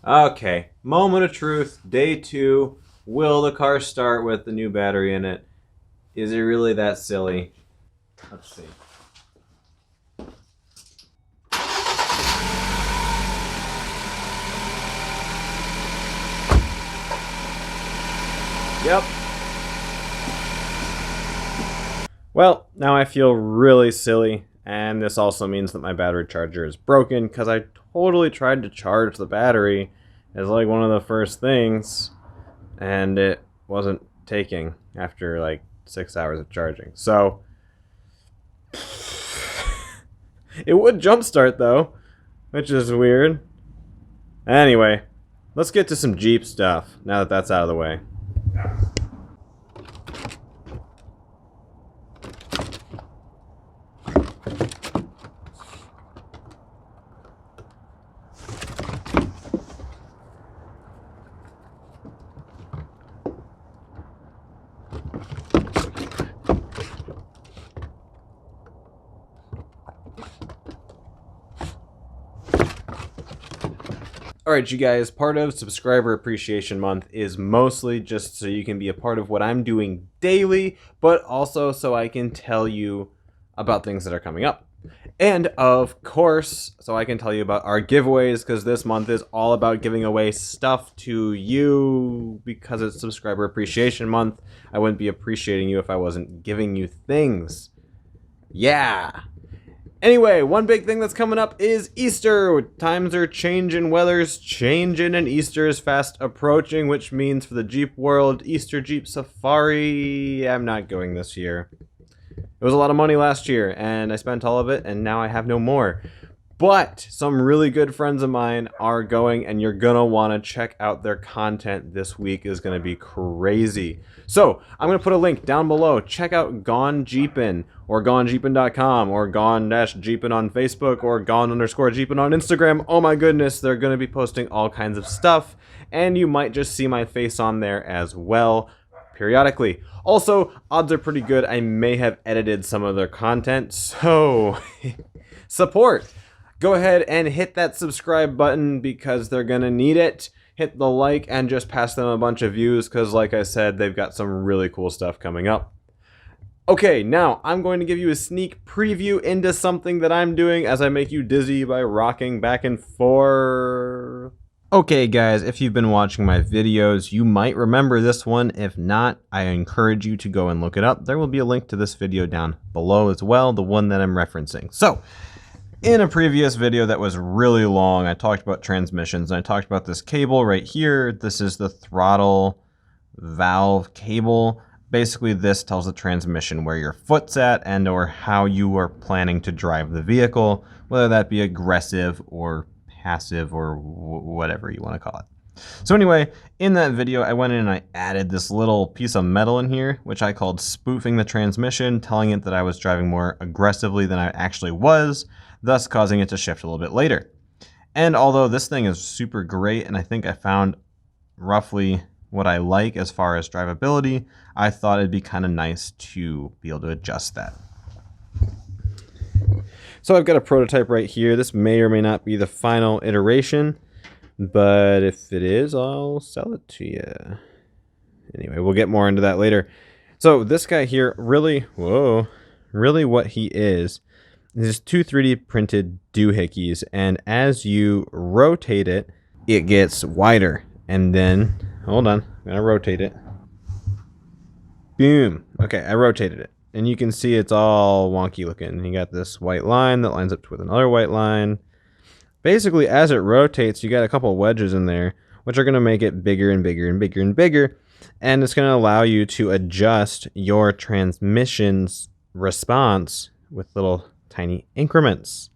Okay, moment of truth, day 2. Will the car start with the new battery in it? Is it really that silly? Let's see. Yep. Well, now I feel really silly, and this also means that my battery charger is broken because I totally tried to charge the battery as like one of the first things, and it wasn't taking after like 6 hours of charging. So it would jumpstart though, which is weird. Anyway, let's get to some Jeep stuff now that that's out of the way. Alright, you guys, part of Subscriber Appreciation Month is mostly just so you can be a part of what I'm doing daily, but also so I can tell you about things that are coming up. And of course, so I can tell you about our giveaways, because this month is all about giving away stuff to you, because it's Subscriber Appreciation Month. I wouldn't be appreciating you if I wasn't giving you things. Yeah! Anyway, one big thing that's coming up is Easter. Times are changing, weather's changing, and Easter is fast approaching, which means for the Jeep world, Easter Jeep Safari, I'm not going this year. It was a lot of money last year, and I spent all of it, and now I have no more. But some really good friends of mine are going, and you're gonna want to check out their content this week. Is gonna be crazy. So I'm gonna put a link down below. Check out Gone Gpn or GoneGpn.com or Gone-Gpn on Facebook or Gone_Gpn on Instagram. Oh my goodness, they're gonna be posting all kinds of stuff, and you might just see my face on there as well periodically. Also, odds are pretty good I may have edited some of their content, so support. Go ahead and hit that subscribe button because they're gonna need it. Hit the like and just pass them a bunch of views because, like I said, they've got some really cool stuff coming up. Okay, now I'm going to give you a sneak preview into something that I'm doing as I make you dizzy by rocking back and forth. Okay guys, if you've been watching my videos, you might remember this one. If not, I encourage you to go and look it up. There will be a link to this video down below as well, the one that I'm referencing. So, in a previous video that was really long, I talked about transmissions, and I talked about this cable right here. This is the throttle valve cable. Basically, this tells the transmission where your foot's at and or how you are planning to drive the vehicle, whether that be aggressive or passive or whatever you want to call it. So anyway, in that video, I went in and I added this little piece of metal in here, which I called spoofing the transmission, telling it that I was driving more aggressively than I actually was, thus causing it to shift a little bit later. And although this thing is super great, and I think I found roughly what I like as far as drivability, I thought it'd be kind of nice to be able to adjust that. So I've got a prototype right here. This may or may not be the final iteration, but if it is, I'll sell it to you. Anyway, we'll get more into that later. So this guy here, really what he is two 3D printed doohickeys, and as you rotate it, it gets wider. And then, hold on, I'm gonna rotate it. Boom. Okay, I rotated it. And you can see it's all wonky looking. You got this white line that lines up with another white line. Basically, as it rotates, you got a couple wedges in there, which are going to make it bigger and bigger and bigger and bigger. And it's going to allow you to adjust your transmission's response with little tiny increments.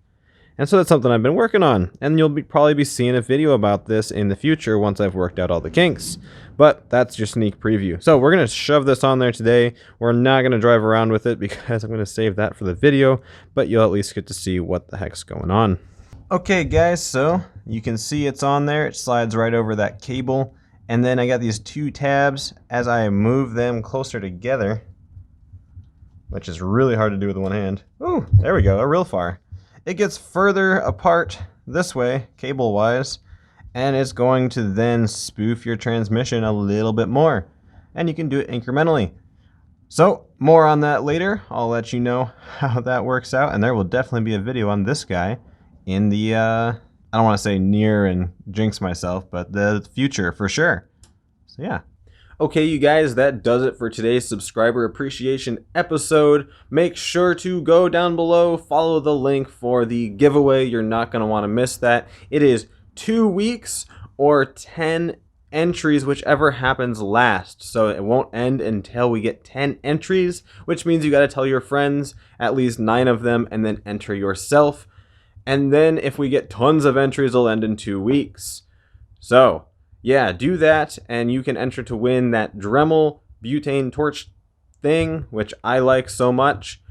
And so that's something I've been working on. And you'll probably be seeing a video about this in the future once I've worked out all the kinks. But that's your sneak preview. So we're going to shove this on there today. We're not going to drive around with it because I'm going to save that for the video. But you'll at least get to see what the heck's going on. Okay guys, so you can see it's on there. It slides right over that cable. And then I got these two tabs. As I move them closer together, which is really hard to do with one hand. Ooh, there we go, real far. It gets further apart this way, cable-wise, and it's going to then spoof your transmission a little bit more, and you can do it incrementally. So more on that later. I'll let you know how that works out, and there will definitely be a video on this guy in the I don't want to say near and jinx myself, but the future for sure. So yeah. Okay, you guys, that does it for today's subscriber appreciation episode. Make sure to go down below, follow the link for the giveaway. You're not going to want to miss that. It is 2 weeks or 10 entries, whichever happens last. So it won't end until we get 10 entries, which means you got to tell your friends, at least 9 of them, and then enter yourself. And then if we get tons of entries, it'll end in 2 weeks. So yeah, do that, and you can enter to win that Dremel butane torch thing, which I like so much.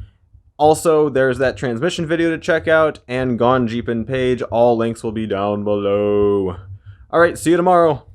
Also, there's that transmission video to check out, and Gone Gpn page. All links will be down below. Alright, see you tomorrow.